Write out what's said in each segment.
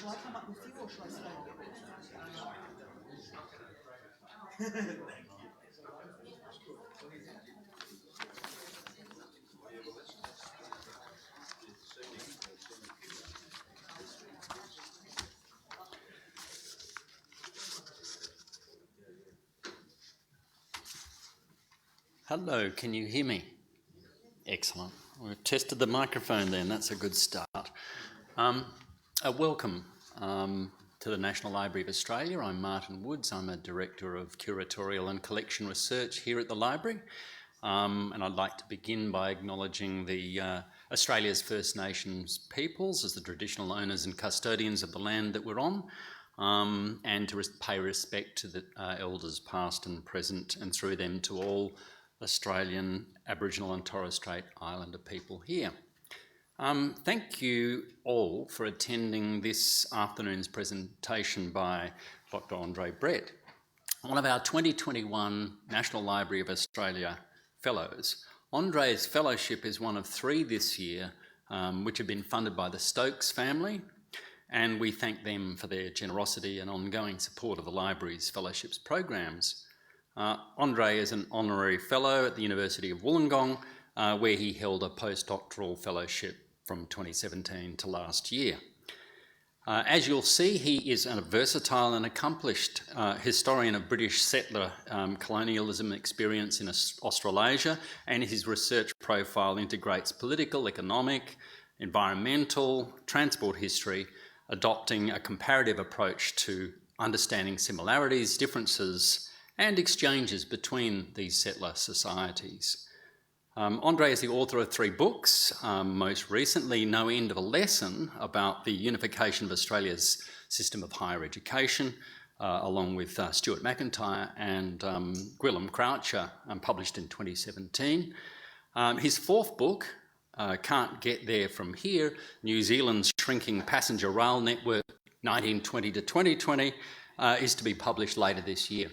Shall I come up with you or shall I stay? Hello, can you hear me? Excellent. We've tested the microphone then, that's a good start. Welcome to the National Library of Australia. I'm Martin Woods. I'm a Director of Curatorial and Collection Research here at the Library. And I'd like to begin by acknowledging the Australia's First Nations peoples as the traditional owners and custodians of the land that we're on, and to pay respect to the elders past and present, and through them to all Australian, Aboriginal and Torres Strait Islander people here. Thank you all for attending this afternoon's presentation by Dr. André Brett, one of our 2021 National Library of Australia Fellows. André's fellowship is one of 3 this year, which have been funded by the Stokes family, and we thank them for their generosity and ongoing support of the Library's fellowships programs. André is an honorary fellow at the University of Wollongong, where he held a postdoctoral fellowship from 2017 to last year. As you'll see, he is a versatile and accomplished historian of British settler colonialism experience in Australasia, and his research profile integrates political, economic, environmental, transport history, adopting a comparative approach to understanding similarities, differences, and exchanges between these settler societies. André is the author of 3 books, most recently No End of a Lesson, about the unification of Australia's system of higher education, along with Stuart McIntyre and Gwilym Croucher, published in 2017. His 4th book, Can't Get There From Here, New Zealand's Shrinking Passenger Rail Network 1920 to 2020, is to be published later this year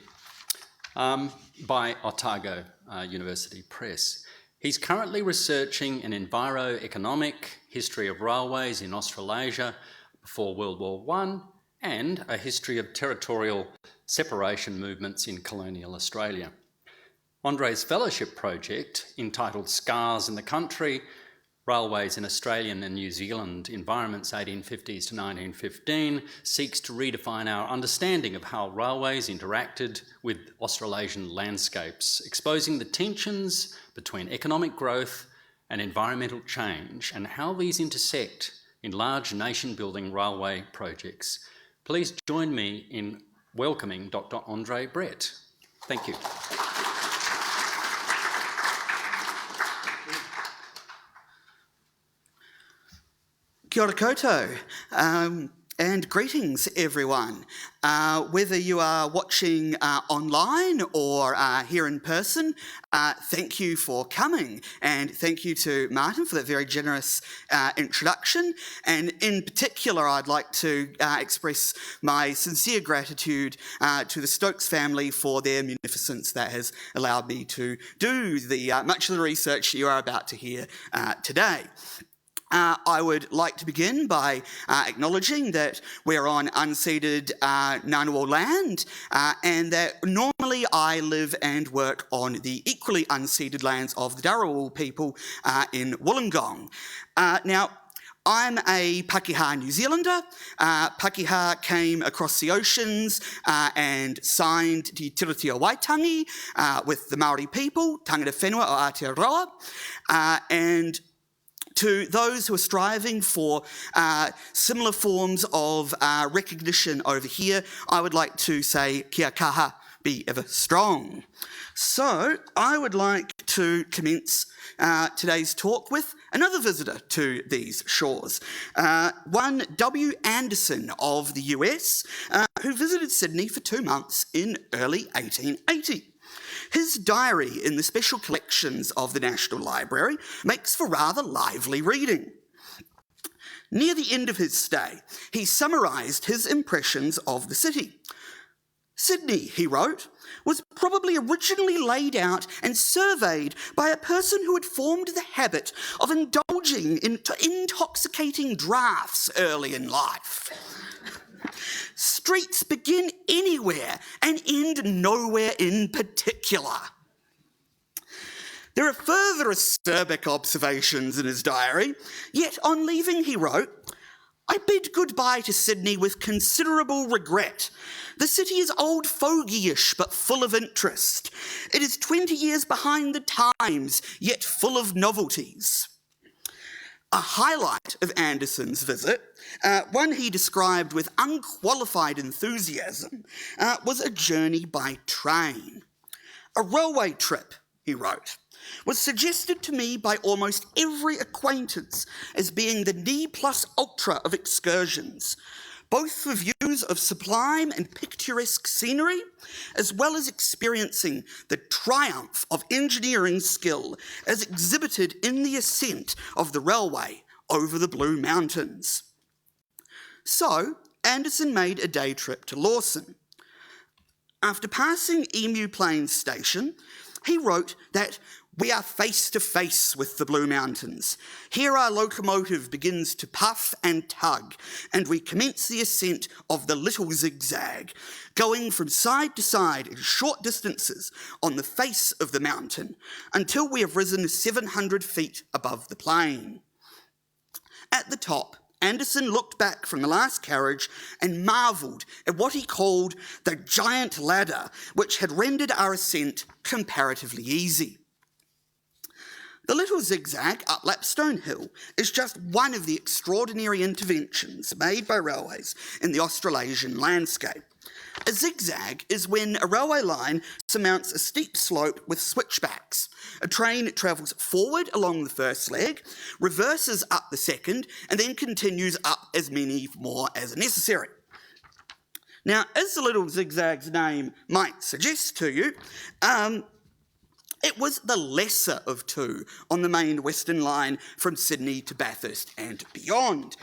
by Otago University Press. He's currently researching an enviro-economic history of railways in Australasia before World War I and a history of territorial separation movements in colonial Australia. André's fellowship project, entitled Scars in the Country, Railways in Australian and New Zealand Environments 1850s to 1915, seeks to redefine our understanding of how railways interacted with Australasian landscapes, exposing the tensions between economic growth and environmental change and how these intersect in large nation-building railway projects. Please join me in welcoming Dr. André Brett. Thank you. Kia ora koutou, and greetings everyone. Whether you are watching online or here in person, thank you for coming, and thank you to Martin for that very generous introduction. And in particular, I'd like to express my sincere gratitude to the Stokes family for their munificence that has allowed me to do the much of the research you are about to hear today. I would like to begin by acknowledging that we're on unceded Ngunnawal land, and that normally I live and work on the equally unceded lands of the Dharawal people in Wollongong. Now, I'm a Pakeha New Zealander. Pakeha came across the oceans and signed Te Tiriti Waitangi with the Māori people, tangata whenua o Aotearoa, and to those who are striving for similar forms of recognition over here, I would like to say kia kaha, be ever strong. So I would like to commence today's talk with another visitor to these shores, one W. Anderson of the US, who visited Sydney for 2 months in early 1880. His diary in the special collections of the National Library makes for rather lively reading. Near the end of his stay, he summarised his impressions of the city. Sydney, he wrote, was probably originally laid out and surveyed by a person who had formed the habit of indulging in intoxicating draughts early in life. Streets begin anywhere and end nowhere in particular. There are further acerbic observations in his diary, yet on leaving he wrote, "I bid goodbye to Sydney with considerable regret. The city is old fogyish but full of interest. It is 20 years behind the times, yet full of novelties." A highlight of Anderson's visit, one he described with unqualified enthusiasm, was a journey by train. "A railway trip," he wrote, "was suggested to me by almost every acquaintance as being the ne plus ultra of excursions, both for views of sublime and picturesque scenery, as well as experiencing the triumph of engineering skill as exhibited in the ascent of the railway over the Blue Mountains." So, Anderson made a day trip to Lawson. After passing Emu Plains Station, he wrote that "we are face to face with the Blue Mountains. Here our locomotive begins to puff and tug, and we commence the ascent of the Little Zigzag, going from side to side in short distances on the face of the mountain until we have risen 700 feet above the plain." At the top, Anderson looked back from the last carriage and marvelled at what he called the giant ladder, which had rendered our ascent comparatively easy. The Little Zigzag up Lapstone Hill is just one of the extraordinary interventions made by railways in the Australasian landscape. A zigzag is when a railway line surmounts a steep slope with switchbacks. A train travels forward along the first leg, reverses up the second, and then continues up as many more as necessary. Now, as the Little Zigzag's name might suggest to you, it was the lesser of two on the main Western line from Sydney to Bathurst and beyond.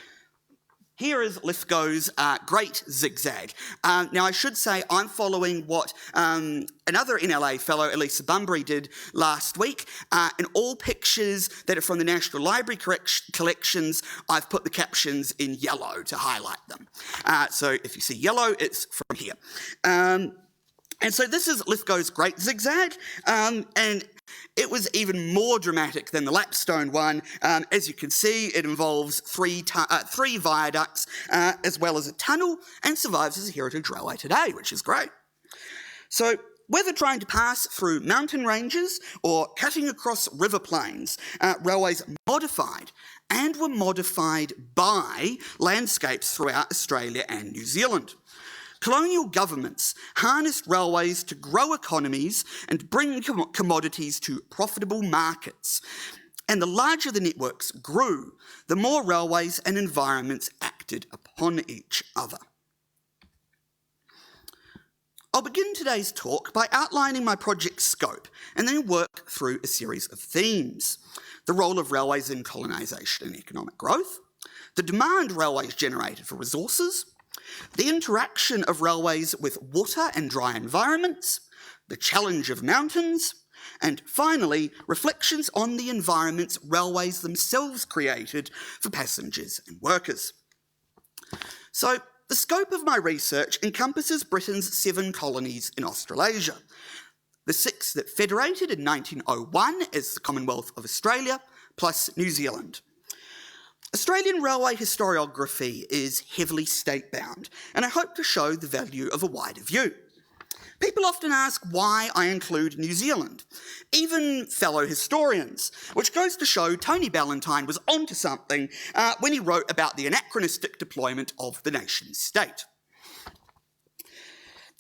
Here is Lithgow's Great Zigzag. Now, I should say I'm following what another NLA fellow, Elisa Bunbury, did last week. In all pictures that are from the National Library collections, I've put the captions in yellow to highlight them. So if you see yellow, it's from here. And so this is Lithgow's Great Zigzag, and it was even more dramatic than the Lapstone one. As you can see, it involves three viaducts as well as a tunnel, and survives as a heritage railway today, which is great. So whether trying to pass through mountain ranges or cutting across river plains, railways modified and were modified by landscapes throughout Australia and New Zealand. Colonial governments harnessed railways to grow economies and bring commodities to profitable markets. And the larger the networks grew, the more railways and environments acted upon each other. I'll begin today's talk by outlining my project scope and then work through a series of themes. The role of railways in colonisation and economic growth, the demand railways generated for resources, the interaction of railways with water and dry environments, the challenge of mountains, and finally, reflections on the environments railways themselves created for passengers and workers. So, the scope of my research encompasses Britain's 7 colonies in Australasia, the 6 that federated in 1901 as the Commonwealth of Australia, plus New Zealand. Australian railway historiography is heavily state-bound, and I hope to show the value of a wider view. People often ask why I include New Zealand, even fellow historians, which goes to show Tony Ballantyne was onto something when he wrote about the anachronistic deployment of the nation-state.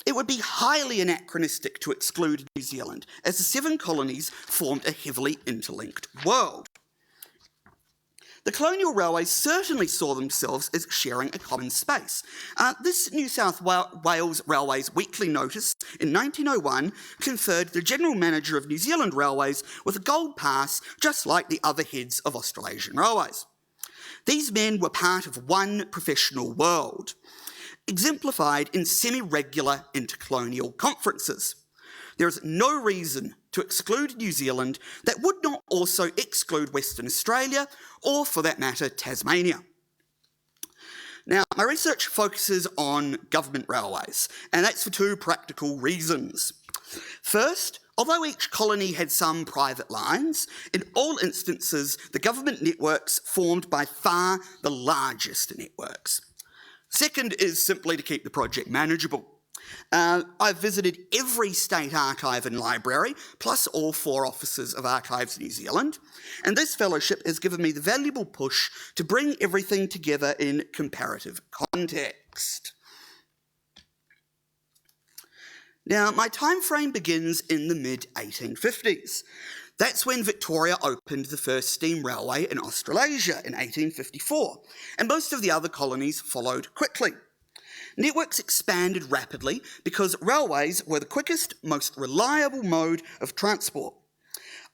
It would be highly anachronistic to exclude New Zealand, as the 7 colonies formed a heavily interlinked world. The colonial railways certainly saw themselves as sharing a common space. This New South Wales Railways weekly notice in 1901 conferred the General Manager of New Zealand Railways with a gold pass, just like the other heads of Australasian Railways. These men were part of one professional world. exemplified in semi-regular intercolonial conferences. There is no reason to exclude New Zealand that would not also exclude Western Australia, or for that matter, Tasmania. Now, my research focuses on government railways, and that's for two practical reasons. First, although each colony had some private lines, in all instances, the government networks formed by far the largest networks. Second is simply to keep the project manageable. I've visited every state archive and library, plus all 4 offices of Archives New Zealand, and this fellowship has given me the valuable push to bring everything together in comparative context. Now, my time frame begins in the mid-1850s. That's when Victoria opened the first steam railway in Australasia in 1854, and most of the other colonies followed quickly. Networks expanded rapidly because railways were the quickest, most reliable mode of transport.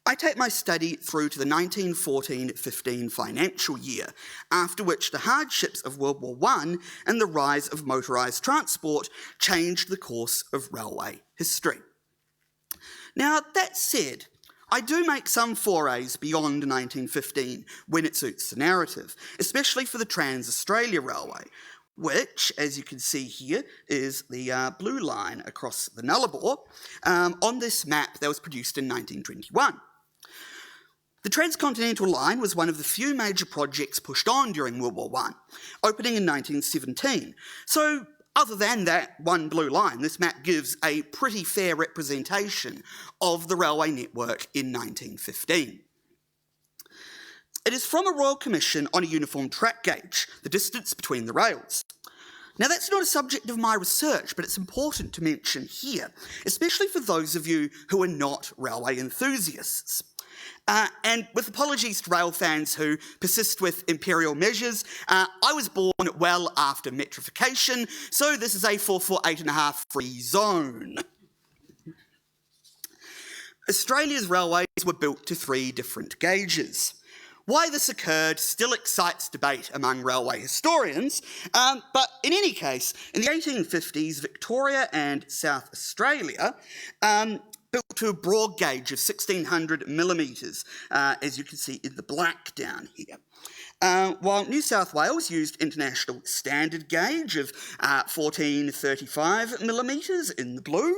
I take my study through to the 1914-15 financial year, after which the hardships of World War I and the rise of motorised transport changed the course of railway history. Now, that said, I do make some forays beyond 1915 when it suits the narrative, especially for the Trans-Australia Railway, which, as you can see here, is the blue line across the Nullarbor on this map that was produced in 1921. The Transcontinental Line was one of the few major projects pushed on during World War I, opening in 1917. So, other than that one blue line, this map gives a pretty fair representation of the railway network in 1915. It is from a Royal Commission on a uniform track gauge, the distance between the rails. Now, that's not a subject of my research, but it's important to mention here, especially for those of you who are not railway enthusiasts. And with apologies to rail fans who persist with imperial measures, I was born well after metrification, so this is a 448.5 free zone. Australia's railways were built to 3 different gauges. Why this occurred still excites debate among railway historians, but in any case, in the 1850s, Victoria and South Australia built to a broad gauge of 1600 millimetres, as you can see in the black down here. While New South Wales used international standard gauge of 1435 millimetres in the blue,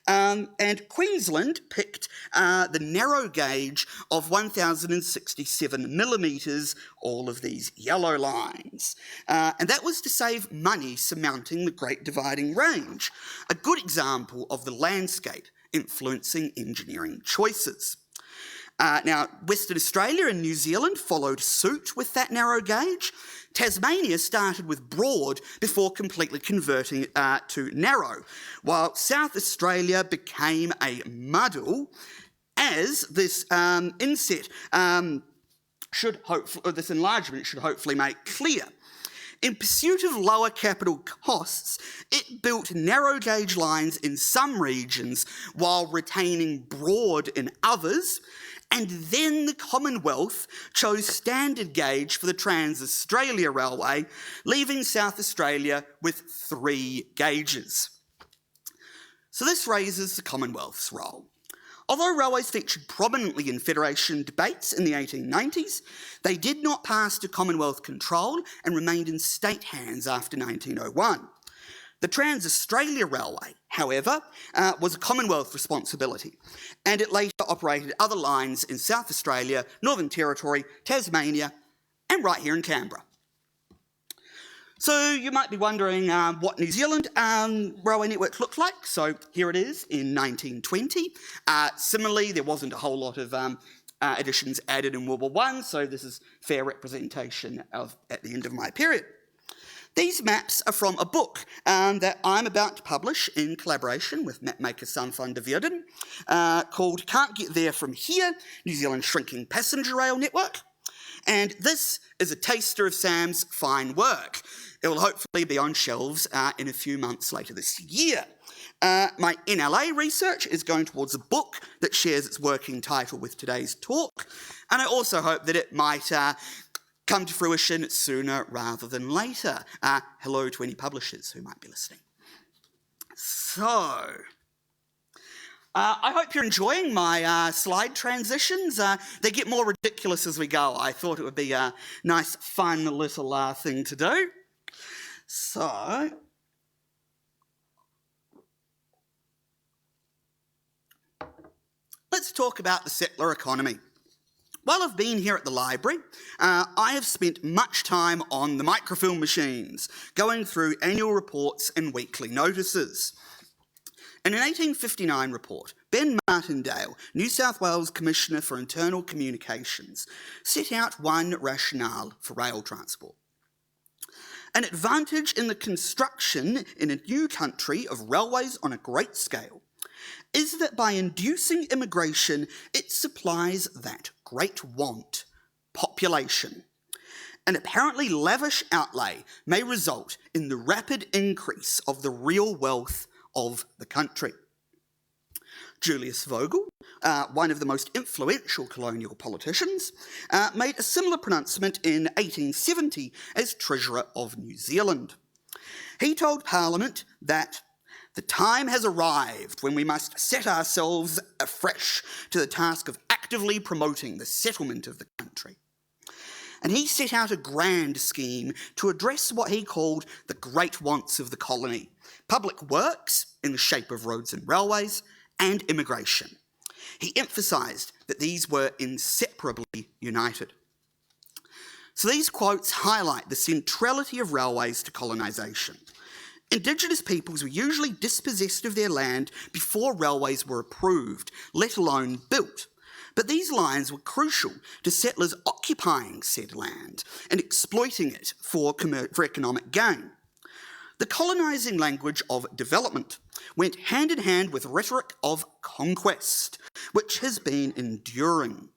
and Queensland picked the narrow gauge of 1067 millimetres, all of these yellow lines. And that was to save money surmounting the Great Dividing Range, a good example of the landscape influencing engineering choices. Now, Western Australia and New Zealand followed suit with that narrow gauge. Tasmania started with broad before completely converting it to narrow, while South Australia became a muddle as this this enlargement should hopefully make clear. In pursuit of lower capital costs, it built narrow gauge lines in some regions while retaining broad in others, and then the Commonwealth chose standard gauge for the Trans-Australia Railway, leaving South Australia with 3 gauges. So this raises the Commonwealth's role. Although railways featured prominently in Federation debates in the 1890s, they did not pass to Commonwealth control and remained in state hands after 1901. The Trans-Australia Railway, however, was a Commonwealth responsibility, and it later operated other lines in South Australia, Northern Territory, Tasmania, and right here in Canberra. So you might be wondering what New Zealand railway network looked like. So here it is in 1920. Similarly, there wasn't a whole lot of additions added in World War I, so this is fair representation at the end of my period. These maps are from a book that I'm about to publish in collaboration with mapmaker Sam de Vierden, called Can't Get There From Here, New Zealand's Shrinking Passenger Rail Network. And this is a taster of Sam's fine work. It will hopefully be on shelves in a few months later this year. My NLA research is going towards a book that shares its working title with today's talk, and I also hope that it might come to fruition sooner rather than later. Hello to any publishers who might be listening. So, I hope you're enjoying my slide transitions. They get more ridiculous as we go. I thought it would be a nice, fun little thing to do. So, let's talk about the settler economy. While I've been here at the library, I have spent much time on the microfilm machines, going through annual reports and weekly notices. In an 1859 report, Ben Martindale, New South Wales Commissioner for Internal Communications, set out one rationale for rail transport. An advantage in the construction in a new country of railways on a great scale is that by inducing immigration, it supplies that great want, population. An apparently lavish outlay may result in the rapid increase of the real wealth of the country. Julius Vogel, one of the most influential colonial politicians, made a similar pronouncement in 1870 as Treasurer of New Zealand. He told Parliament that the time has arrived when we must set ourselves afresh to the task of actively promoting the settlement of the country. And he set out a grand scheme to address what he called the great wants of the colony: public works in the shape of roads and railways, and immigration. He emphasised that these were inseparably united. So these quotes highlight the centrality of railways to colonisation. Indigenous peoples were usually dispossessed of their land before railways were approved, let alone built. But these lines were crucial to settlers occupying said land and exploiting it for economic gain. The colonising language of development went hand in hand with rhetoric of conquest, which has been enduring.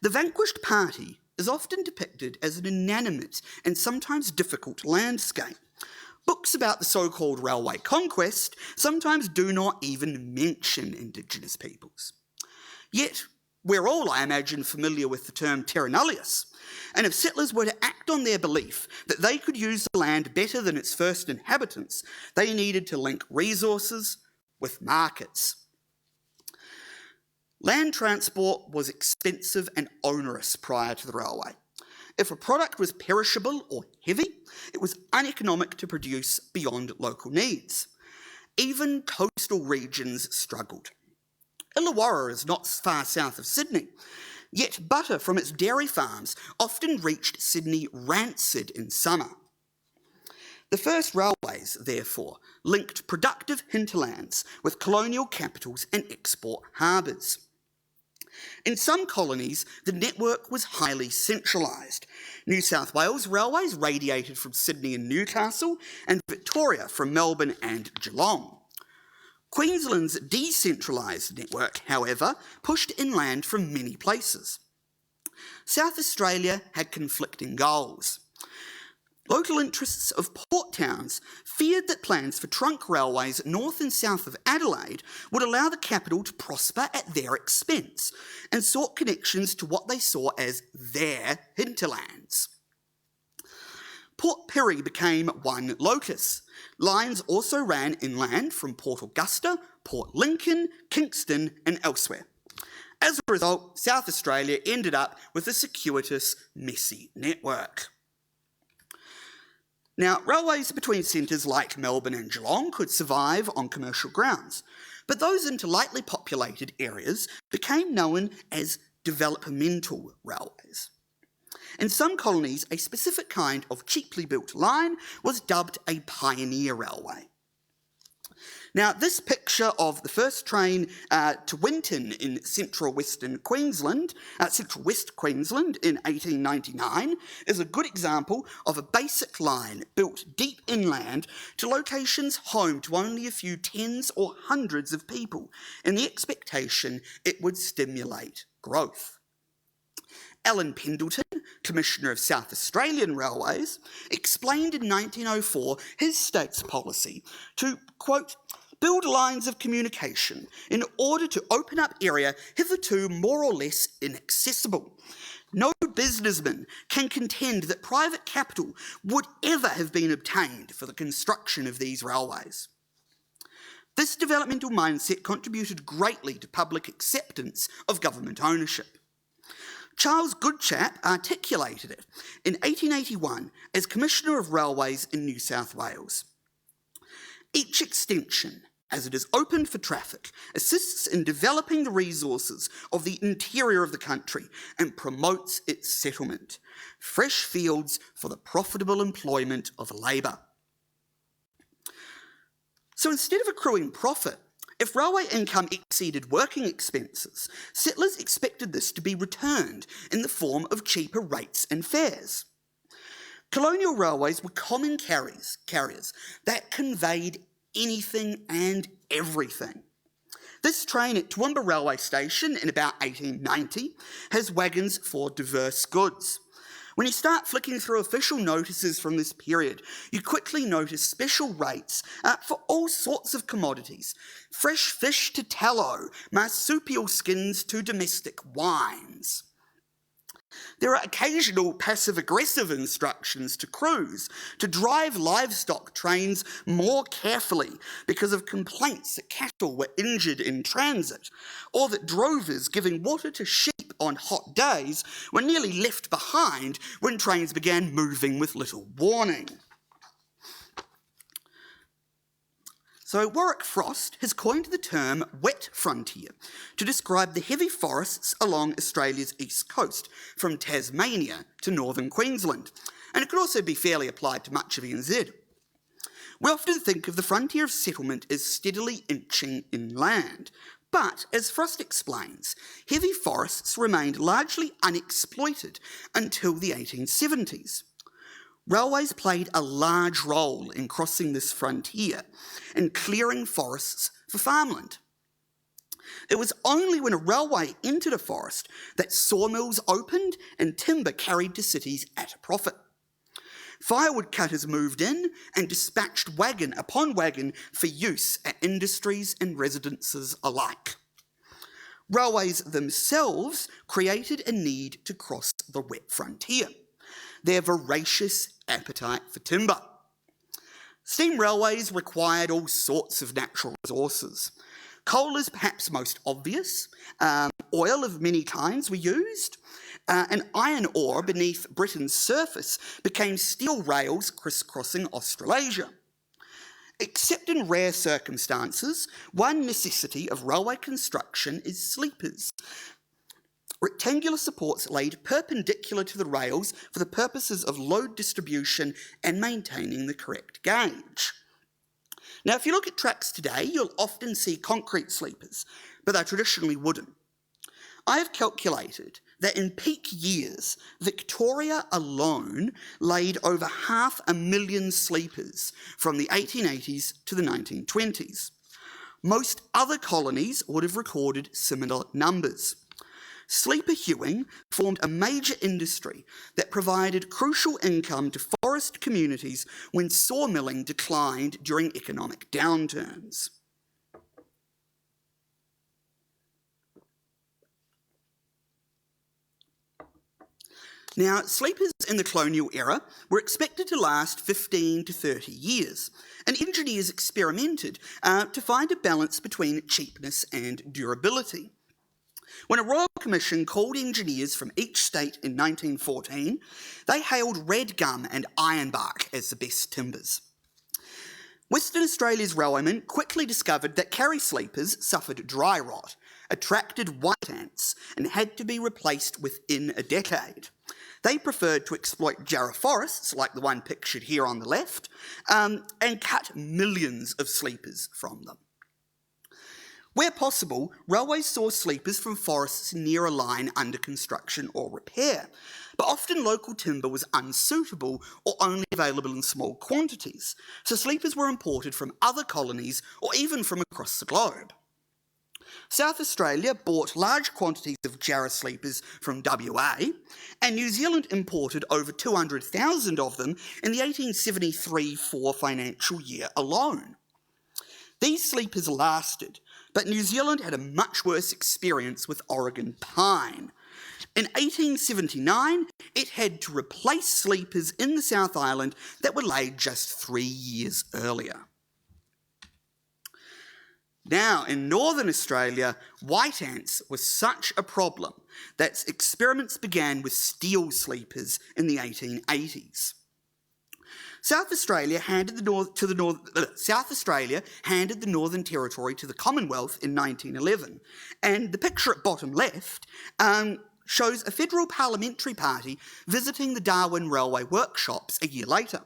The vanquished party is often depicted as an inanimate and sometimes difficult landscape. Books about the so-called railway conquest sometimes do not even mention Indigenous peoples. Yet, we're all, I imagine, familiar with the term terra nullius, and if settlers were to act on their belief that they could use the land better than its first inhabitants, they needed to link resources with markets. Land transport was expensive and onerous prior to the railway. If a product was perishable or heavy, it was uneconomic to produce beyond local needs. Even coastal regions struggled. Illawarra is not far south of Sydney, yet butter from its dairy farms often reached Sydney rancid in summer. The first railways, therefore, linked productive hinterlands with colonial capitals and export harbours. In some colonies, the network was highly centralised. New South Wales Railways radiated from Sydney and Newcastle, and Victoria from Melbourne and Geelong. Queensland's decentralised network, however, pushed inland from many places. South Australia had conflicting goals. Local interests of port towns feared that plans for trunk railways north and south of Adelaide would allow the capital to prosper at their expense, and sought connections to what they saw as their hinterlands. Port Pirie became one locus. Lines also ran inland from Port Augusta, Port Lincoln, Kingston and elsewhere. As a result, South Australia ended up with a circuitous, messy network. Now, railways between centres like Melbourne and Geelong could survive on commercial grounds, but those into lightly populated areas became known as developmental railways. In some colonies, a specific kind of cheaply built line was dubbed a pioneer railway. Now, this picture of the first train to Winton in central west Queensland in 1899 is a good example of a basic line built deep inland to locations home to only a few tens or hundreds of people, in the expectation it would stimulate growth. Alan Pendleton, Commissioner of South Australian Railways, explained in 1904 his state's policy to, quote, build lines of communication in order to open up area hitherto more or less inaccessible. No businessman can contend that private capital would ever have been obtained for the construction of these railways. This developmental mindset contributed greatly to public acceptance of government ownership. Charles Goodchap articulated it in 1881 as Commissioner of Railways in New South Wales. Each extension, as it is opened for traffic, assists in developing the resources of the interior of the country and promotes its settlement. Fresh fields for the profitable employment of labour. So instead of accruing profit, if railway income exceeded working expenses, settlers expected this to be returned in the form of cheaper rates and fares. Colonial railways were common carriers that conveyed anything and everything. This train at Toowoomba Railway Station in about 1890 has wagons for diverse goods. When you start flicking through official notices from this period, you quickly notice special rates for all sorts of commodities, fresh fish to tallow, marsupial skins to domestic wines. There are occasional passive-aggressive instructions to crews to drive livestock trains more carefully because of complaints that cattle were injured in transit, or that drovers giving water to sheep on hot days were nearly left behind when trains began moving with little warning. So Warwick Frost has coined the term wet frontier to describe the heavy forests along Australia's east coast, from Tasmania to northern Queensland, and it could also be fairly applied to much of NZ. We often think of the frontier of settlement as steadily inching inland, but as Frost explains, heavy forests remained largely unexploited until the 1870s. Railways played a large role in crossing this frontier and clearing forests for farmland. It was only when a railway entered a forest that sawmills opened and timber carried to cities at a profit. Firewood cutters moved in and dispatched wagon upon wagon for use at industries and residences alike. Railways themselves created a need to cross the wet frontier, their voracious appetite for timber. Steam railways required all sorts of natural resources. Coal is perhaps most obvious. Oil of many kinds were used. And iron ore beneath Britain's surface became steel rails crisscrossing Australasia. Except in rare circumstances, one necessity of railway construction is sleepers. Rectangular supports laid perpendicular to the rails for the purposes of load distribution and maintaining the correct gauge. Now, if you look at tracks today, you'll often see concrete sleepers, but they're traditionally wooden. I have calculated that in peak years, Victoria alone laid over 500,000 sleepers from the 1880s to the 1920s. Most other colonies would have recorded similar numbers. Sleeper hewing formed a major industry that provided crucial income to forest communities when sawmilling declined during economic downturns. Now, sleepers in the colonial era were expected to last 15 to 30 years, and engineers experimented to find a balance between cheapness and durability. When a Royal Commission called engineers from each state in 1914, they hailed red gum and ironbark as the best timbers. Western Australia's railwaymen quickly discovered that carry sleepers suffered dry rot, attracted white ants, and had to be replaced within a decade. They preferred to exploit jarrah forests, like the one pictured here on the left, and cut millions of sleepers from them. Where possible, railways saw sleepers from forests near a line under construction or repair, but often local timber was unsuitable or only available in small quantities, so sleepers were imported from other colonies or even from across the globe. South Australia bought large quantities of jarrah sleepers from WA, and New Zealand imported over 200,000 of them in the 1873-4 financial year alone. These sleepers lasted, but New Zealand had a much worse experience with Oregon pine. In 1879, it had to replace sleepers in the South Island that were laid just 3 years earlier. Now, in Northern Australia, white ants were such a problem that experiments began with steel sleepers in the 1880s. South Australia handed the Northern Territory to the Commonwealth in 1911, and the picture at bottom left shows a federal parliamentary party visiting the Darwin Railway workshops a year later.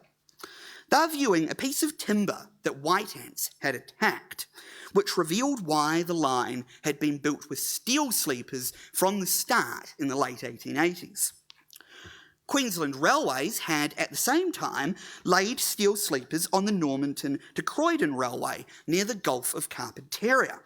They're viewing a piece of timber that white ants had attacked, which revealed why the line had been built with steel sleepers from the start in the late 1880s. Queensland Railways had, at the same time, laid steel sleepers on the Normanton to Croydon Railway near the Gulf of Carpentaria.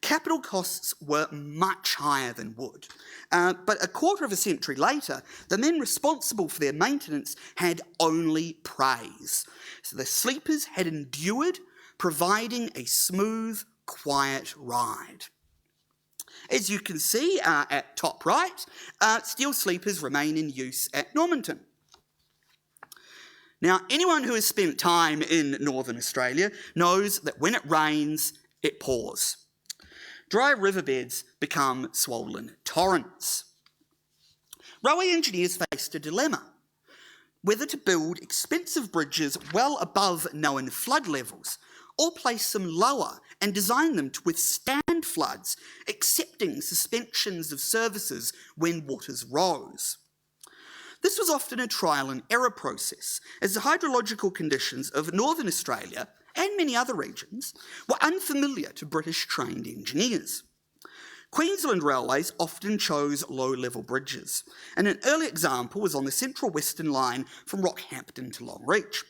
Capital costs were much higher than wood, but a quarter of a century later, the men responsible for their maintenance had only praise. So the sleepers had endured, providing a smooth, quiet ride. As you can see at top right, steel sleepers remain in use at Normanton. Now, anyone who has spent time in Northern Australia knows that when it rains, it pours. Dry riverbeds become swollen torrents. Railway engineers faced a dilemma: whether to build expensive bridges well above known flood levels, or place them lower and design them to withstand floods, accepting suspensions of services when waters rose. This was often a trial and error process, as the hydrological conditions of Northern Australia and many other regions were unfamiliar to British trained engineers. Queensland Railways often chose low-level bridges, and an early example was on the Central Western Line from Rockhampton to Longreach.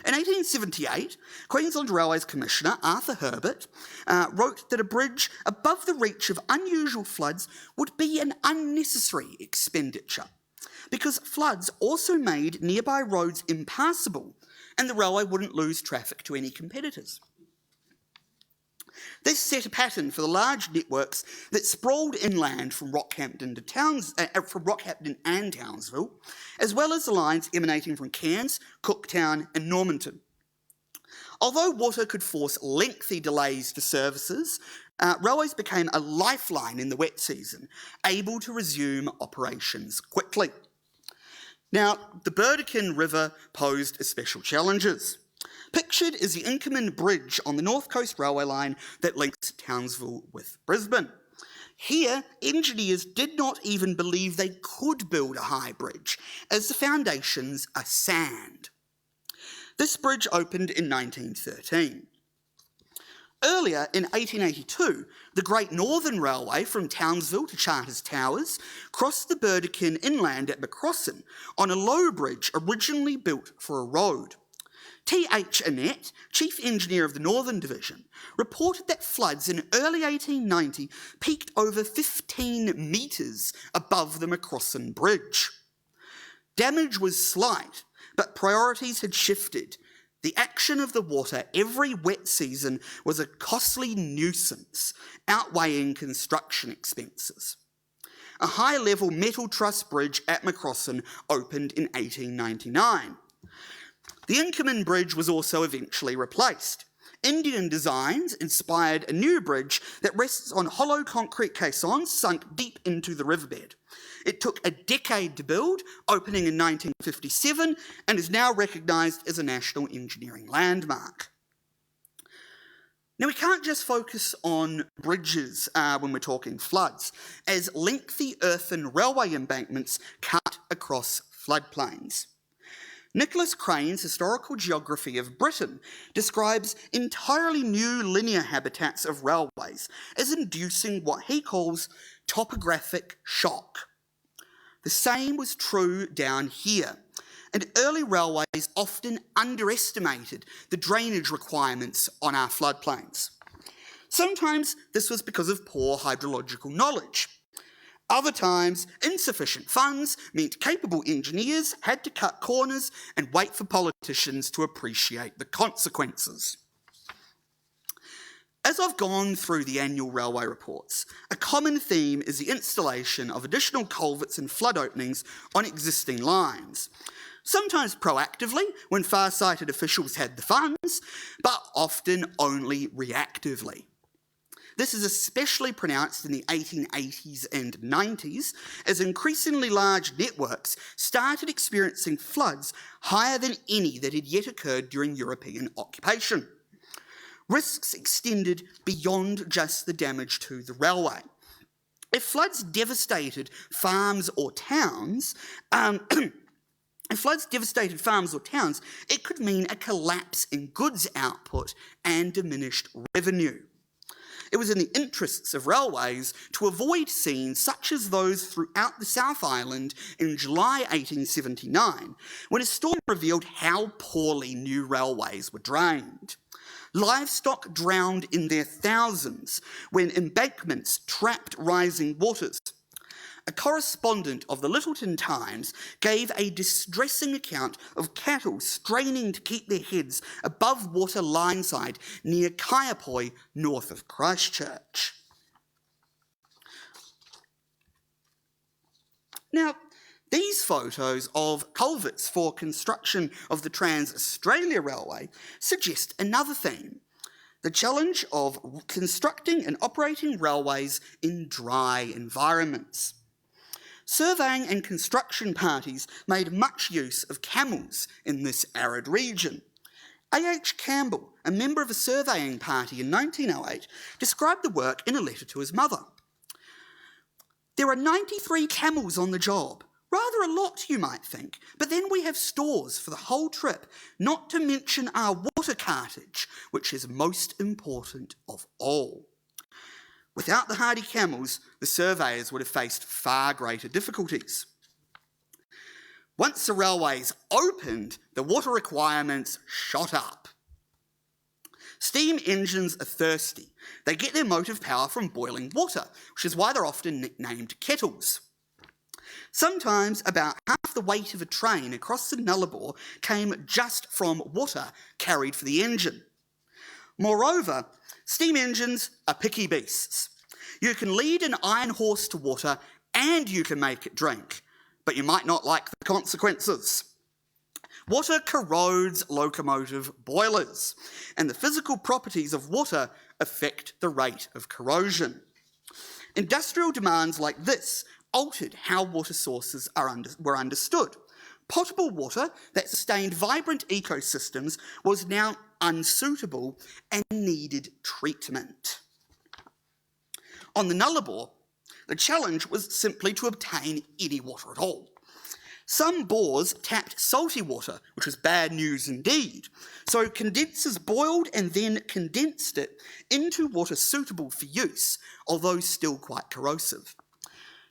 In 1878, Queensland Railways Commissioner Arthur Herbert wrote that a bridge above the reach of unusual floods would be an unnecessary expenditure, because floods also made nearby roads impassable, and the railway wouldn't lose traffic to any competitors. This set a pattern for the large networks that sprawled inland from Rockhampton and Townsville, as well as the lines emanating from Cairns, Cooktown and Normanton. Although water could force lengthy delays to services, railways became a lifeline in the wet season, able to resume operations quickly. Now, the Burdekin River posed special challenges. Pictured is the Inkerman Bridge on the North Coast Railway line that links Townsville with Brisbane. Here, engineers did not even believe they could build a high bridge, as the foundations are sand. This bridge opened in 1913. Earlier, in 1882, the Great Northern Railway from Townsville to Charters Towers crossed the Burdekin inland at Macrossan on a low bridge originally built for a road. T.H. Annett, Chief Engineer of the Northern Division, reported that floods in early 1890 peaked over 15 metres above the Macrossan Bridge. Damage was slight, but priorities had shifted. The action of the water every wet season was a costly nuisance, outweighing construction expenses. A high-level metal truss bridge at Macrossan opened in 1899. The Inkerman Bridge was also eventually replaced. Indian designs inspired a new bridge that rests on hollow concrete caissons sunk deep into the riverbed. It took a decade to build, opening in 1957, and is now recognised as a national engineering landmark. Now, we can't just focus on bridges when we're talking floods, as lengthy earthen railway embankments cut across floodplains. Nicholas Crane's Historical Geography of Britain describes entirely new linear habitats of railways as inducing what he calls topographic shock. The same was true down here, and early railways often underestimated the drainage requirements on our floodplains. Sometimes this was because of poor hydrological knowledge. Other times, insufficient funds meant capable engineers had to cut corners and wait for politicians to appreciate the consequences. As As I've gone through the annual railway reports, a common theme is the installation of additional culverts and flood openings on existing lines. Sometimes proactively, when far-sighted officials had the funds, but often only reactively. This is especially pronounced in the 1880s and 90s, as increasingly large networks started experiencing floods higher than any that had yet occurred during European occupation. Risks extended beyond just the damage to the railway. If floods devastated farms or towns, it could mean a collapse in goods output and diminished revenue. It was in the interests of railways to avoid scenes such as those throughout the South Island in July 1879, when a storm revealed how poorly new railways were drained. Livestock drowned in their thousands when embankments trapped rising waters. A correspondent of the Lyttelton Times gave a distressing account of cattle straining to keep their heads above water lineside near Kaiapoi, north of Christchurch. Now, these photos of culverts for construction of the Trans-Australia Railway suggest another theme: the challenge of constructing and operating railways in dry environments. Surveying and construction parties made much use of camels in this arid region. A.H. Campbell, a member of a surveying party in 1908, described the work in a letter to his mother. "There are 93 camels on the job. Rather a lot, you might think, but then we have stores for the whole trip, not to mention our water cartage, which is most important of all." Without the hardy camels, the surveyors would have faced far greater difficulties. Once the railways opened, the water requirements shot up. Steam engines are thirsty. They get their motive power from boiling water, which is why they're often nicknamed kettles. Sometimes about half the weight of a train across the Nullarbor came just from water carried for the engine. Moreover, steam engines are picky beasts. You can lead an iron horse to water and you can make it drink, but you might not like the consequences. Water corrodes locomotive boilers, and the physical properties of water affect the rate of corrosion. Industrial demands like this altered how water sources were understood. Potable water that sustained vibrant ecosystems was now unsuitable and needed treatment. On the Nullarbor, the challenge was simply to obtain any water at all. Some bores tapped salty water, which was bad news indeed, so condensers boiled and then condensed it into water suitable for use, although still quite corrosive.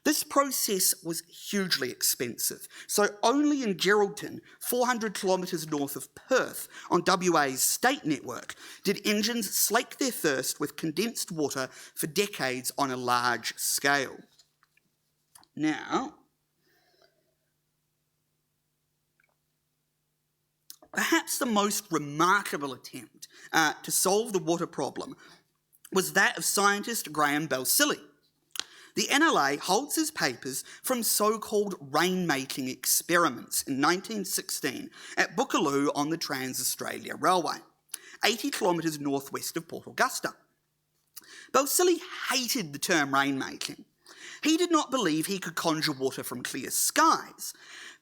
This process was hugely expensive, so only in Geraldton, 400 kilometres north of Perth, on WA's state network, did engines slake their thirst with condensed water for decades on a large scale. Now, perhaps the most remarkable attempt to solve the water problem was that of scientist Graham Balsillie. The NLA holds his papers from so-called rain-making experiments in 1916 at Bookaloo on the Trans-Australia Railway, 80 kilometres northwest of Port Augusta. Balsillie hated the term rain-making. He did not believe he could conjure water from clear skies,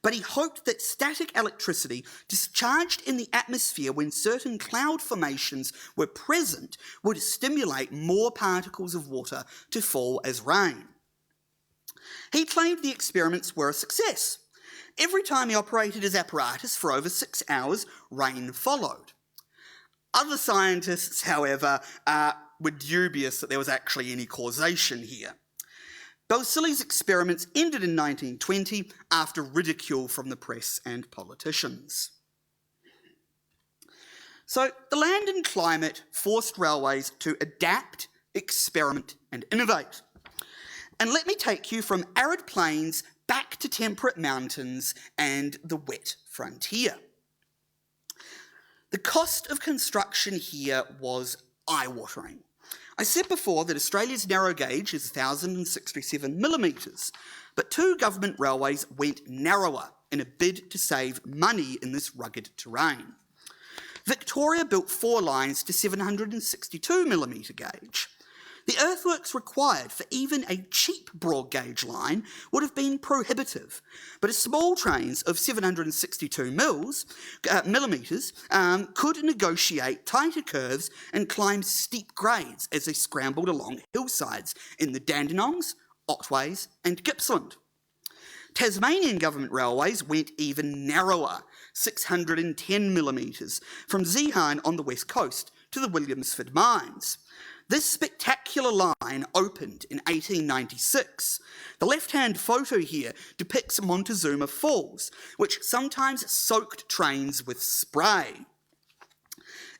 but he hoped that static electricity discharged in the atmosphere when certain cloud formations were present would stimulate more particles of water to fall as rain. He claimed the experiments were a success. Every time he operated his apparatus for over 6 hours, rain followed. Other scientists, however, were dubious that there was actually any causation here. Balsillie's experiments ended in 1920 after ridicule from the press and politicians. So the land and climate forced railways to adapt, experiment and innovate. And let me take you from arid plains back to temperate mountains and the wet frontier. The cost of construction here was eye-watering. I said before that Australia's narrow gauge is 1,067 millimetres, but 2 government railways went narrower in a bid to save money in this rugged terrain. Victoria built 4 lines to 762 millimetre gauge. The earthworks required for even a cheap broad gauge line would have been prohibitive, but small trains of 762 millimetres could negotiate tighter curves and climb steep grades as they scrambled along hillsides in the Dandenongs, Otways and Gippsland. Tasmanian government railways went even narrower, 610 millimetres, from Zeehan on the west coast to the Williamsford mines. This spectacular line opened in 1896. The left-hand photo here depicts Montezuma Falls, which sometimes soaked trains with spray.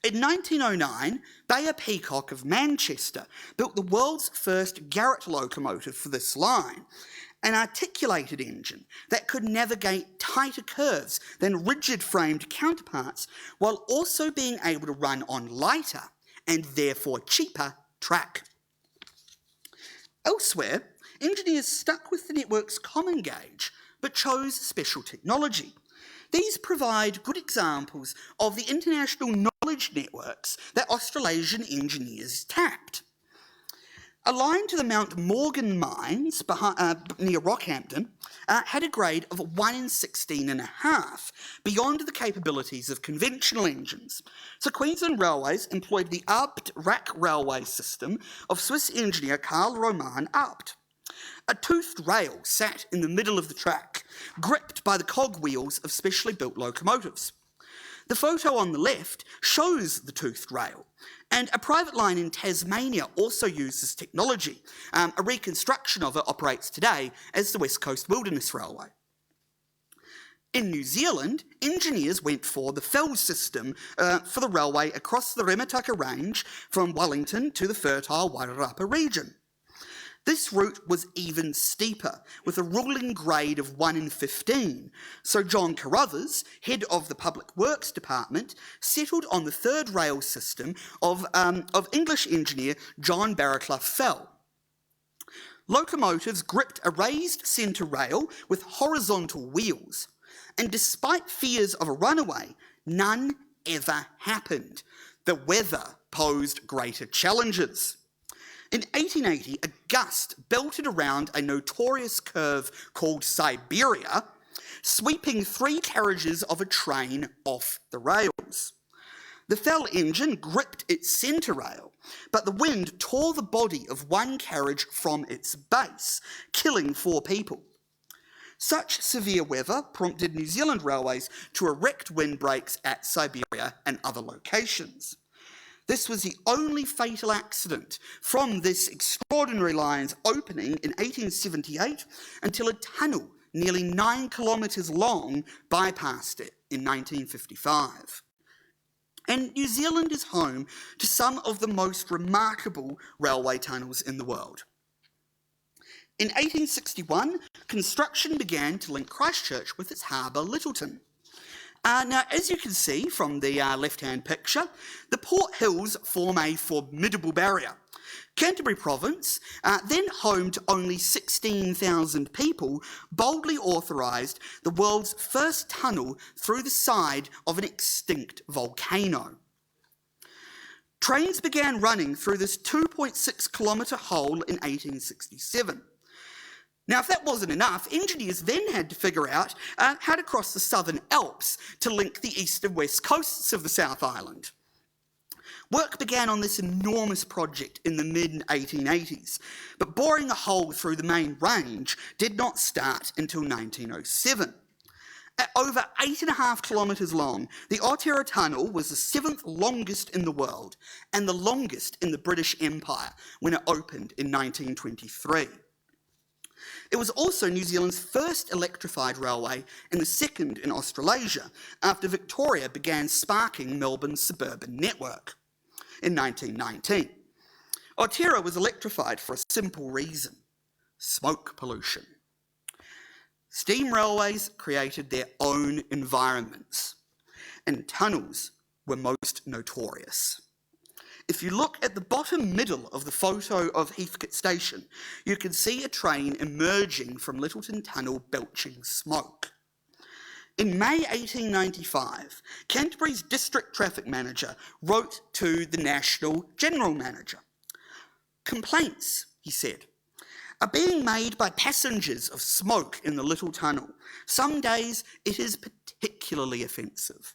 In 1909, Bayer Peacock of Manchester built the world's first Garrett locomotive for this line, an articulated engine that could navigate tighter curves than rigid-framed counterparts while also being able to run on lighter and therefore cheaper track. Elsewhere, engineers stuck with the network's common gauge but chose special technology. These provide good examples of the international knowledge networks that Australasian engineers tapped. A line to the Mount Morgan mines near Rockhampton had a grade of 1 in 16.5, beyond the capabilities of conventional engines. So Queensland Railways employed the Abt rack railway system of Swiss engineer Karl Roman Abt. A toothed rail sat in the middle of the track, gripped by the cog wheels of specially built locomotives. The photo on the left shows the toothed rail, and a private line in Tasmania also used this technology. A reconstruction of it operates today as the West Coast Wilderness Railway. In New Zealand, engineers went for the FELS system for the railway across the Remataka Range from Wellington to the fertile Wairarapa region. This route was even steeper, with a ruling grade of 1 in 15, so John Carruthers, head of the Public Works Department, settled on the third rail system of English engineer John Barraclough Fell. Locomotives gripped a raised centre rail with horizontal wheels, and despite fears of a runaway, none ever happened. The weather posed greater challenges. In 1880, a gust belted around a notorious curve called Siberia, sweeping 3 carriages of a train off the rails. The Fell engine gripped its centre rail, but the wind tore the body of one carriage from its base, killing 4 people. Such severe weather prompted New Zealand Railways to erect windbreaks at Siberia and other locations. This was the only fatal accident from this extraordinary line's opening in 1878 until a tunnel nearly 9 kilometres long bypassed it in 1955. And New Zealand is home to some of the most remarkable railway tunnels in the world. In 1861, construction began to link Christchurch with its harbour, Lyttelton. Now, as you can see from the left-hand picture, the Port Hills form a formidable barrier. Canterbury Province, then home to only 16,000 people, boldly authorised the world's first tunnel through the side of an extinct volcano. Trains began running through this 2.6 kilometre hole in 1867. Now, if that wasn't enough, engineers then had to figure out how to cross the Southern Alps to link the east and west coasts of the South Island. Work began on this enormous project in the mid-1880s, but boring a hole through the main range did not start until 1907. At over 8.5 kilometres long, the Artera Tunnel was the 7th longest in the world and the longest in the British Empire when it opened in 1923. It was also New Zealand's first electrified railway and the second in Australasia, after Victoria began sparking Melbourne's suburban network in 1919. Artera was electrified for a simple reason: smoke pollution. Steam railways created their own environments, and tunnels were most notorious. If you look at the bottom middle of the photo of Heathcote Station, you can see a train emerging from Littleton Tunnel belching smoke. In May 1895, Canterbury's district traffic manager wrote to the National General Manager. "Complaints," he said, "are being made by passengers of smoke in the Little Tunnel. Some days it is particularly offensive."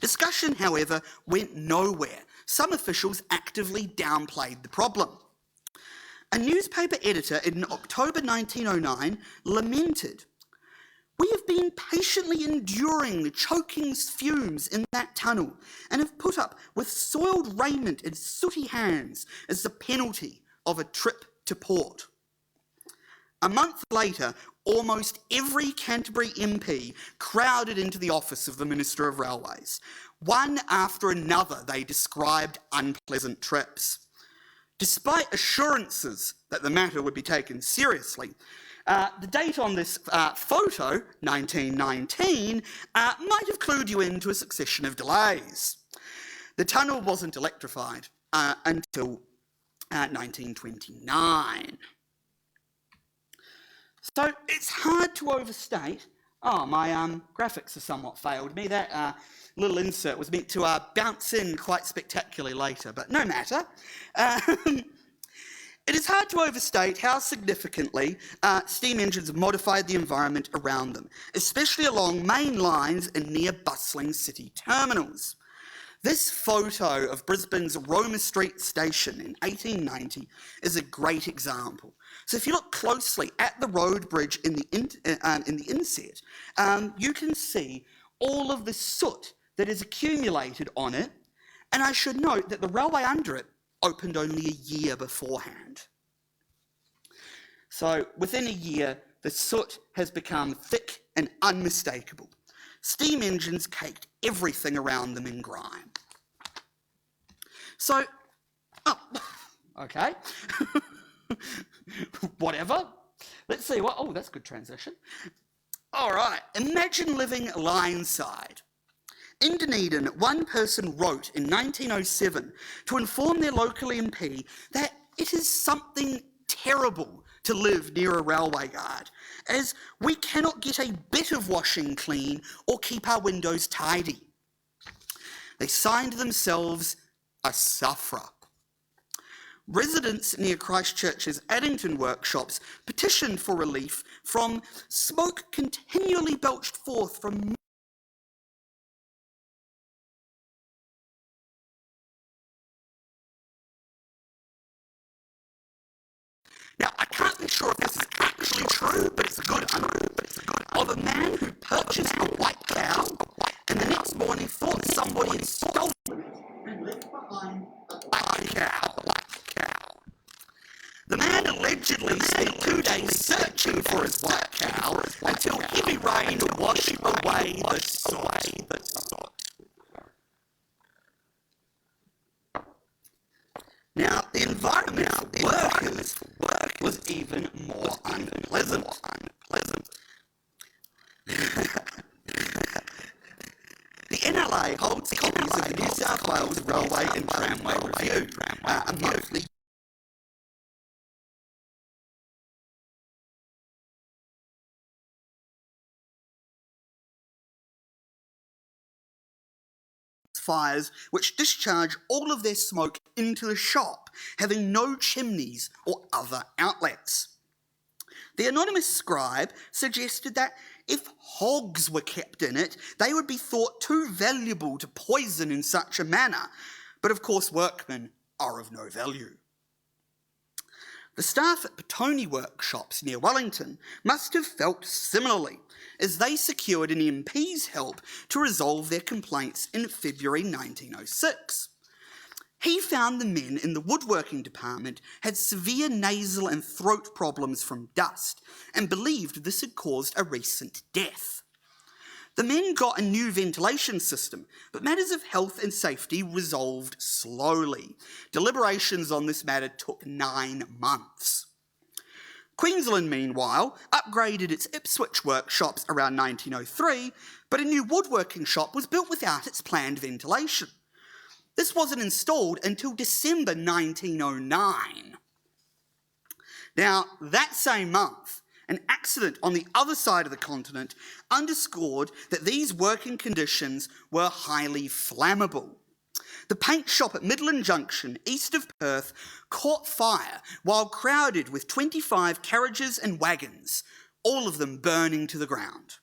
Discussion, however, went nowhere. Some officials actively downplayed the problem. A newspaper editor in October 1909 lamented, "We have been patiently enduring the choking fumes in that tunnel and have put up with soiled raiment and sooty hands as the penalty of a trip to port." A month later, almost every Canterbury MP crowded into the office of the Minister of Railways. One after another, they described unpleasant trips. Despite assurances that the matter would be taken seriously, the date on this photo, 1919, might have clued you into a succession of delays. The tunnel wasn't electrified until 1929. So it's hard to overstate. Oh, my graphics have somewhat failed me. That little insert was meant to bounce in quite spectacularly later, but no matter. It is hard to overstate how significantly steam engines have modified the environment around them, especially along main lines and near bustling city terminals. This photo of Brisbane's Roma Street station in 1890 is a great example. So if you look closely at the road bridge in the inset, you can see all of the soot that is accumulated on it, and I should note that the railway under it opened only a year beforehand. So within a year, the soot has become thick and unmistakable. Steam engines caked everything around them in grime. So, okay, whatever. Let's see what, oh, that's a good transition. All right, imagine living line side. In Dunedin, one person wrote in 1907 to inform their local MP that it is something terrible to live near a railway yard, as we cannot get a bit of washing clean or keep our windows tidy. They signed themselves a sufferer. Residents near Christchurch's Addington workshops petitioned for relief from smoke continually belched forth from Now, I can't be sure if this is actually true, but it's a good of a man who purchased a white cow and the next morning thought somebody had stolen it and left behind a black cow. The man allegedly spent 2 days searching for his white cow until heavy rain washed away the soot. Now, the environment for workers was even more unpleasant. The NLA holds copies of the New South Wales Railway and Tramway Review, a monthly fires which discharge all of their smoke into the shop, having no chimneys or other outlets. The anonymous scribe suggested that if hogs were kept in it, they would be thought too valuable to poison in such a manner, but of course workmen are of no value. The staff at Petone workshops near Wellington must have felt similarly, as they secured an MP's help to resolve their complaints in February 1906. He found the men in the woodworking department had severe nasal and throat problems from dust and believed this had caused a recent death. The men got a new ventilation system, but matters of health and safety resolved slowly. Deliberations on this matter took 9 months. Queensland, meanwhile, upgraded its Ipswich workshops around 1903, but a new woodworking shop was built without its planned ventilation. This wasn't installed until December 1909. Now, that same month, an accident on the other side of the continent underscored that these working conditions were highly flammable. The paint shop at Midland Junction, east of Perth, caught fire while crowded with 25 carriages and wagons, all of them burning to the ground.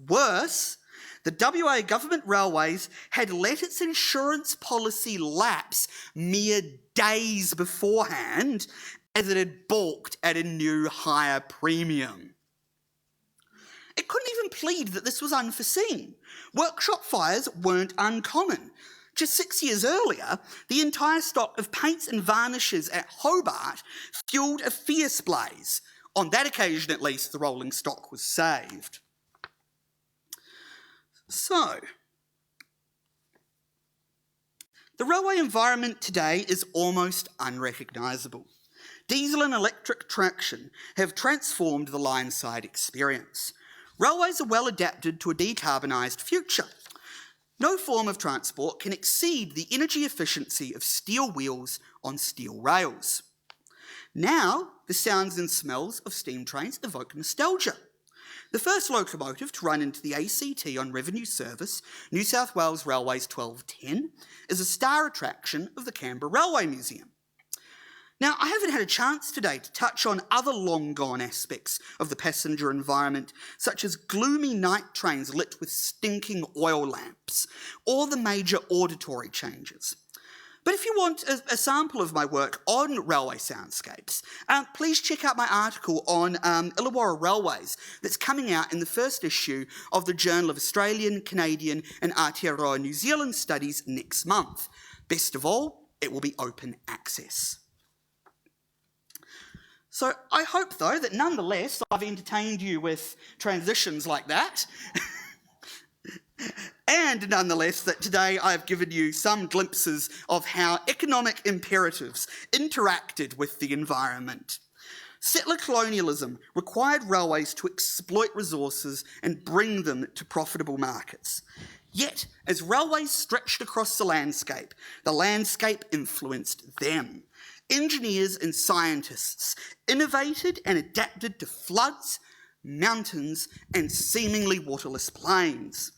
Worse, the WA Government Railways had let its insurance policy lapse mere days beforehand, as it had balked at a new higher premium. It couldn't even plead that this was unforeseen. Workshop fires weren't uncommon. Just 6 years earlier, the entire stock of paints and varnishes at Hobart fueled a fierce blaze. On that occasion, at least, the rolling stock was saved. So, the railway environment today is almost unrecognisable. Diesel and electric traction have transformed the line-side experience. Railways are well adapted to a decarbonised future. No form of transport can exceed the energy efficiency of steel wheels on steel rails. Now, the sounds and smells of steam trains evoke nostalgia. The first locomotive to run into the ACT on revenue service, New South Wales Railways 1210, is a star attraction of the Canberra Railway Museum. Now, I haven't had a chance today to touch on other long-gone aspects of the passenger environment, such as gloomy night trains lit with stinking oil lamps, or the major auditory changes. But if you want a sample of my work on railway soundscapes, please check out my article on Illawarra Railways that's coming out in the first issue of the Journal of Australian, Canadian and Aotearoa New Zealand Studies next month. Best of all, it will be open access. So I hope, though, that nonetheless I've entertained you with transitions like that. And nonetheless that today I've given you some glimpses of how economic imperatives interacted with the environment. Settler colonialism required railways to exploit resources and bring them to profitable markets. Yet, as railways stretched across the landscape influenced them. Engineers and scientists innovated and adapted to floods, mountains, and seemingly waterless plains.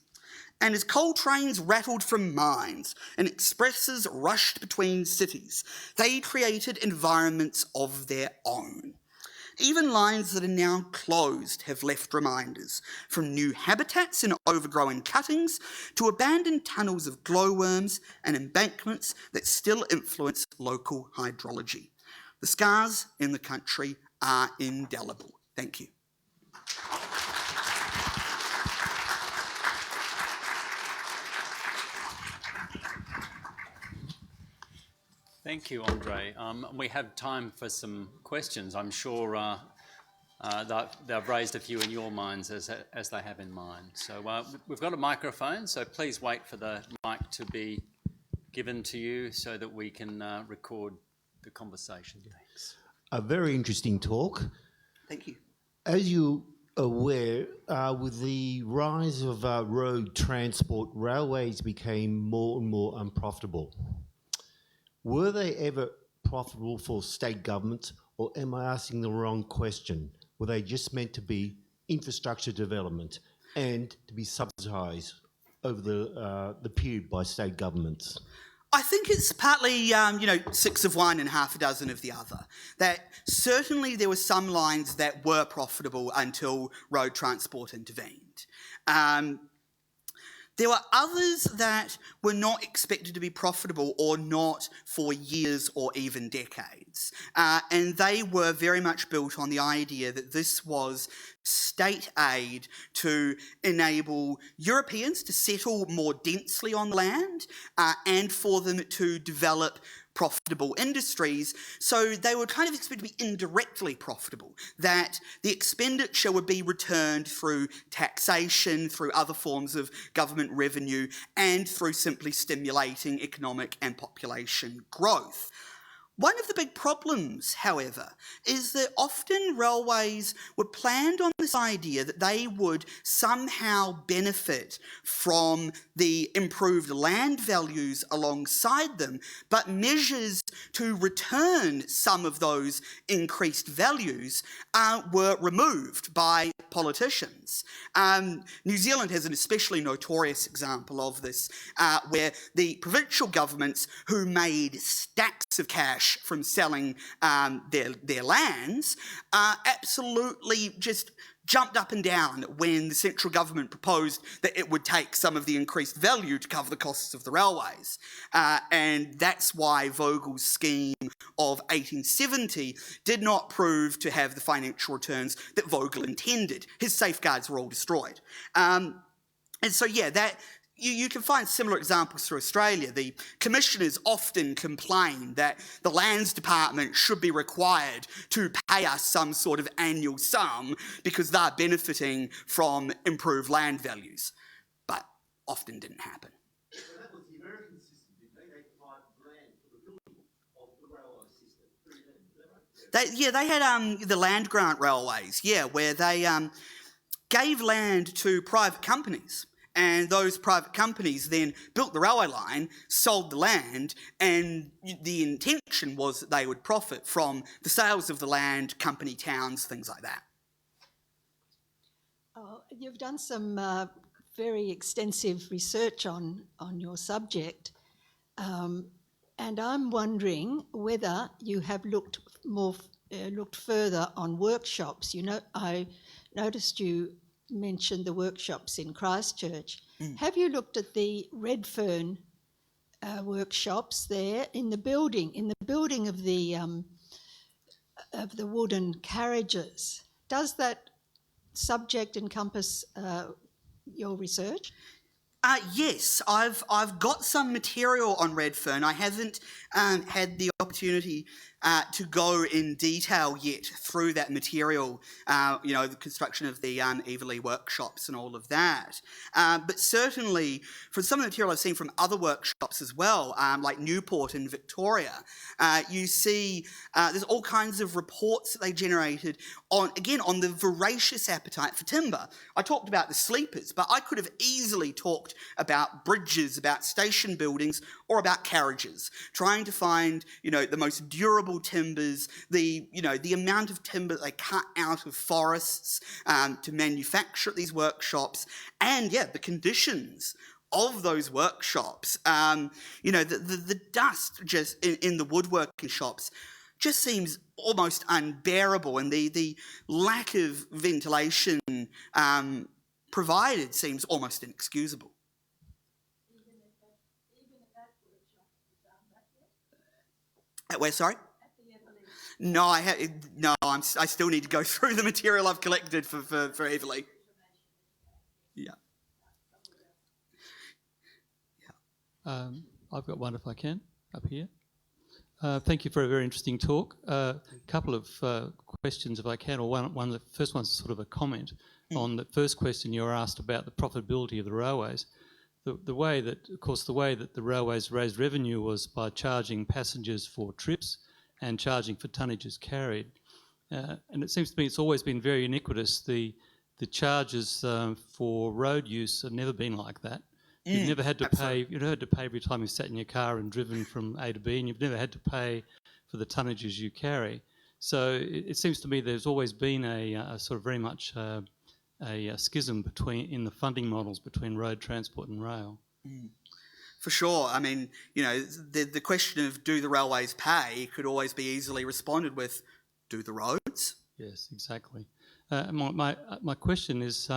And as coal trains rattled from mines and expresses rushed between cities, they created environments of their own. Even lines that are now closed have left reminders, from new habitats in overgrown cuttings to abandoned tunnels of glowworms and embankments that still influence local hydrology. The scars in the country are indelible. Thank you. Thank you, Andre. We have time for some questions. I'm sure they've raised a few in your minds as they have in mine. So we've got a microphone, so please wait for the mic to be given to you so that we can record the conversation. Thanks. A very interesting talk. Thank you. As you are aware, with the rise of road transport, railways became more and more unprofitable. Were they ever profitable for state governments, or am I asking the wrong question? Were they just meant to be infrastructure development and to be subsidised over the period by state governments? I think it's partly, six of one and half a dozen of the other. That certainly there were some lines that were profitable until road transport intervened. There were others that were not expected to be profitable or not for years or even decades. And they were very much built on the idea that this was state aid to enable Europeans to settle more densely on land and for them to develop profitable industries, so they were kind of expected to be indirectly profitable, that the expenditure would be returned through taxation, through other forms of government revenue, and through simply stimulating economic and population growth. One of the big problems, however, is that often railways were planned on this idea that they would somehow benefit from the improved land values alongside them, but measures to return some of those increased values were removed by politicians. New Zealand has an especially notorious example of this, where the provincial governments who made stacks of cash from selling their lands absolutely just jumped up and down when the central government proposed that it would take some of the increased value to cover the costs of the railways. And that's why Vogel's scheme of 1870 did not prove to have the financial returns that Vogel intended. His safeguards were all destroyed. And so, yeah, that you can find similar examples through Australia. The commissioners often complain that the Lands Department should be required to pay us some sort of annual sum because they're benefiting from improved land values, but often didn't happen. So that was the American system, didn't they? They provided land for the building of the railway system. They had the land grant railways, where they gave land to private companies. And those private companies then built the railway line, sold the land, and the intention was that they would profit from the sales of the land, company towns, things like that. You've done some very extensive research on your subject, and I'm wondering whether you have looked further on workshops. You know, I noticed you mentioned the workshops in Christchurch. Have you looked at the Redfern workshops there in the building of the wooden carriages? Does that subject encompass your research? Yes, I've got some material on Redfern. I haven't had the opportunity to go in detail yet through that material, the construction of the Everley workshops and all of that. But certainly, from some of the material I've seen from other workshops as well, like Newport in Victoria, you see there's all kinds of reports that they generated on the voracious appetite for timber. I talked about the sleepers, but I could have easily talked about bridges, about station buildings, or about carriages, trying to find, the most durable timbers, the amount of timber they cut out of forests to manufacture at these workshops, and the conditions of those workshops. The dust just in the woodworking shops just seems almost unbearable, and the lack of ventilation provided seems almost inexcusable. At where, sorry? No, I still need to go through the material I've collected for Everley. Yeah. I've got one if I can, up here. Thank you for a very interesting talk. A couple of questions if I can, or one. The first one's sort of a comment on the first question you were asked about the profitability of the railways. The way that the railways raised revenue was by charging passengers for trips and charging for tonnages carried. And it seems to me it's always been very iniquitous. The charges for road use have never been like that. You've never had to pay. You've never had to pay every time you sat in your car and driven from A to B, and you've never had to pay for the tonnages you carry. So it seems to me there's always been a sort of very much a schism in the funding models between road transport and rail. For sure. I mean, the question of do the railways pay could always be easily responded with, do the roads? Yes, exactly. My question is,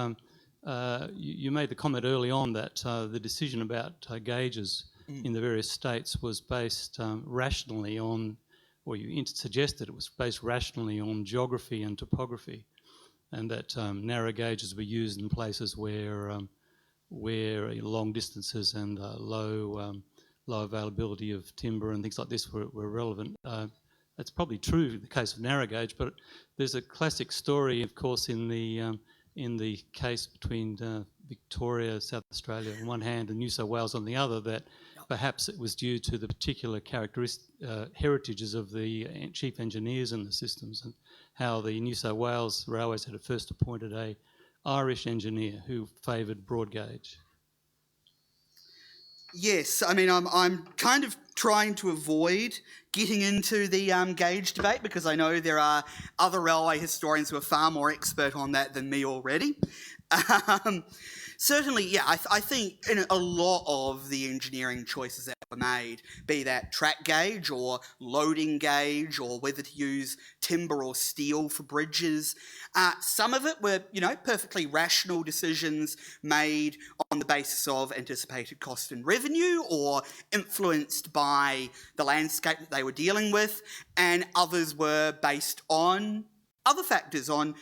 you made the comment early on that the decision about gauges in the various states was based rationally on, or you suggested it was based rationally on geography and topography, and that narrow gauges were used in places where long distances and low availability of timber and things like this were relevant. That's probably true in the case of narrow gauge, but there's a classic story, of course, in the case between Victoria, South Australia on one hand and New South Wales on the other, that perhaps it was due to the particular heritages of the chief engineers in the systems, and how the New South Wales Railways had first appointed a Irish engineer who favoured broad gauge. Yes, I mean, I'm kind of trying to avoid getting into the gauge debate, because I know there are other railway historians who are far more expert on that than me already. Certainly, yeah, I think in a lot of the engineering choices that were made, be that track gauge or loading gauge, or whether to use timber or steel for bridges, some of it were, perfectly rational decisions made on the basis of anticipated cost and revenue, or influenced by the landscape that they were dealing with, and others were based on other factors, on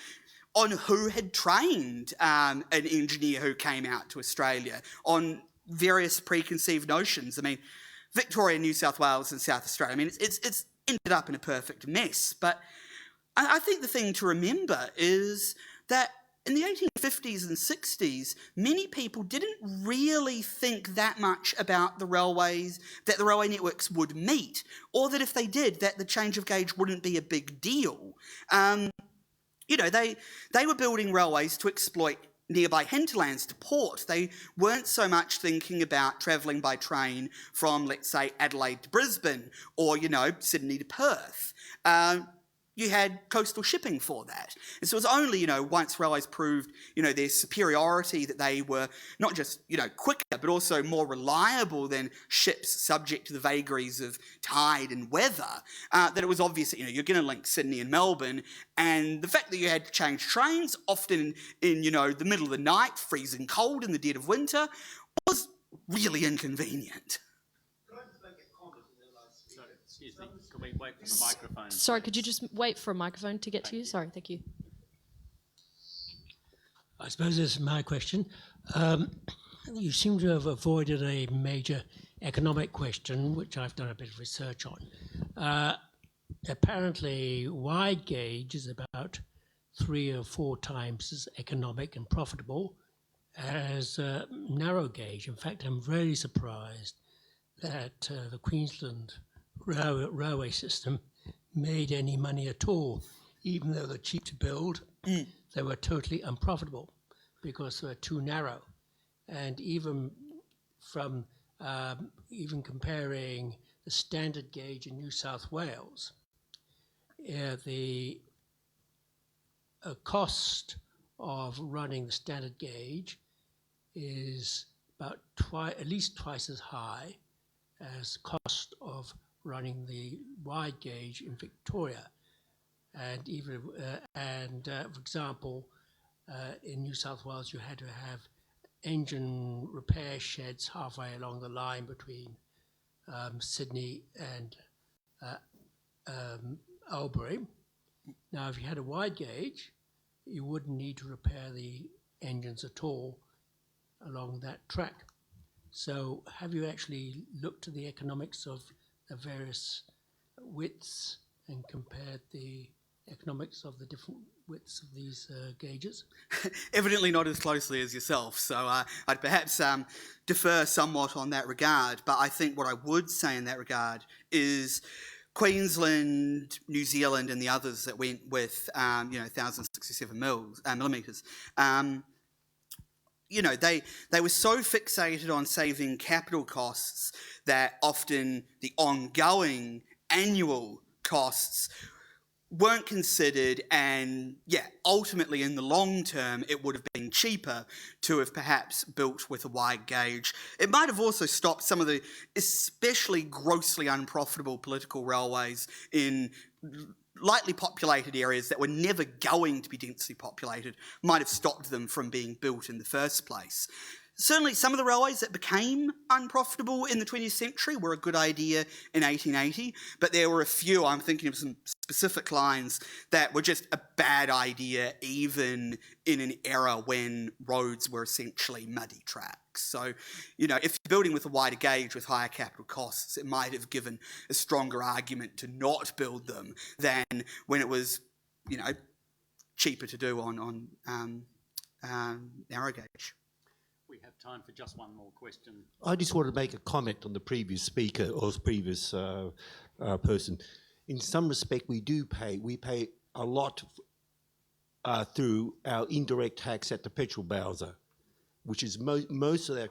who had trained an engineer who came out to Australia, on various preconceived notions. I mean, Victoria, New South Wales and South Australia, I mean, it's ended up in a perfect mess. But I think the thing to remember is that in the 1850s and 60s, many people didn't really think that much about the railways, that the railway networks would meet, or that if they did, that the change of gauge wouldn't be a big deal. They were building railways to exploit nearby hinterlands to port. They weren't so much thinking about travelling by train from, let's say, Adelaide to Brisbane, or, Sydney to Perth. You had coastal shipping for that. And so it was only, once railways proved, their superiority, that they were not just, quicker, but also more reliable than ships subject to the vagaries of tide and weather, that it was obvious that, you're going to link Sydney and Melbourne. And the fact that you had to change trains, often in the middle of the night, freezing cold in the dead of winter, was really inconvenient. Excuse me, can we wait for the microphone? Sorry, could you just wait for a microphone to get to you? Sorry, thank you. I suppose this is my question. You seem to have avoided a major economic question, which I've done a bit of research on. Apparently, wide gauge is about 3 or 4 times as economic and profitable as narrow gauge. In fact, I'm very surprised that the Queensland railway system made any money at all. Even though they're cheap to build, they were totally unprofitable because they were too narrow. And even from even comparing the standard gauge in New South Wales, the cost of running the standard gauge is about at least twice as high as cost of running the wide gauge in Victoria. And even for example, in New South Wales, you had to have engine repair sheds halfway along the line between Sydney and Albury. Now, if you had a wide gauge, you wouldn't need to repair the engines at all along that track. So have you actually looked at the economics of the various widths and compared the economics of the different widths of these gauges? Evidently not as closely as yourself, so I'd perhaps defer somewhat on that regard. But I think what I would say in that regard is Queensland, New Zealand and the others that went with 1,067 millimetres, they were so fixated on saving capital costs that often the ongoing annual costs weren't considered, and ultimately in the long term it would have been cheaper to have perhaps built with a wide gauge. It might have also stopped some of the especially grossly unprofitable political railways in lightly populated areas that were never going to be densely populated, might have stopped them from being built in the first place. Certainly some of the railways that became unprofitable in the 20th century were a good idea in 1880, but there were a few, I'm thinking of some specific lines, that were just a bad idea even in an era when roads were essentially muddy tracks. So, if you're building with a wider gauge with higher capital costs, it might have given a stronger argument to not build them than when it was, cheaper to do on narrow gauge. we have time for just one more question. I just want to make a comment on the previous speaker or previous person. In some respect, we pay a lot through our indirect tax at the petrol bowser, which is most of that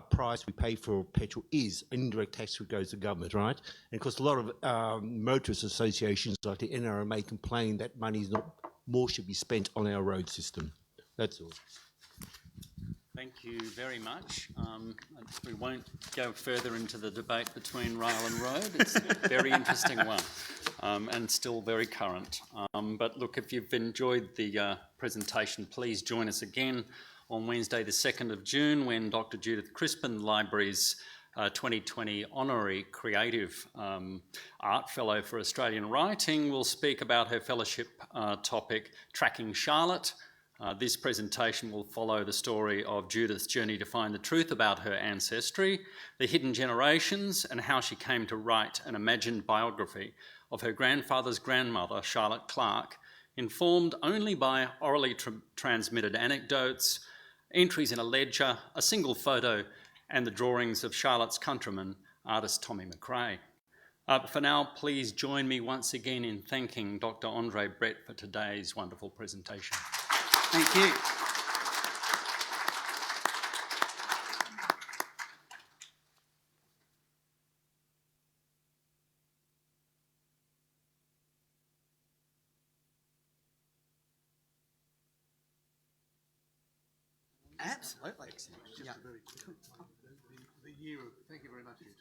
price we pay for petrol is an indirect tax that goes to government, right? And of course, a lot of motorist associations like the NRMA complain that money is not more should be spent on our road system. That's all. Thank you very much. We won't go further into the debate between rail and road. It's a very interesting one and still very current. But look, if you've enjoyed the presentation, please join us again on Wednesday the 2nd of June when Dr. Judith Crispin, Library's 2020 Honorary Creative Art Fellow for Australian Writing, will speak about her fellowship topic, Tracking Charlotte. This presentation will follow the story of Judith's journey to find the truth about her ancestry, the hidden generations, and how she came to write an imagined biography of her grandfather's grandmother, Charlotte Clark, informed only by orally transmitted anecdotes, entries in a ledger, a single photo, and the drawings of Charlotte's countryman, artist Tommy McRae. For now, please join me once again in thanking Dr. André Brett for today's wonderful presentation. Thank you. Absolutely. Yeah. The year of, thank you very much for your talk.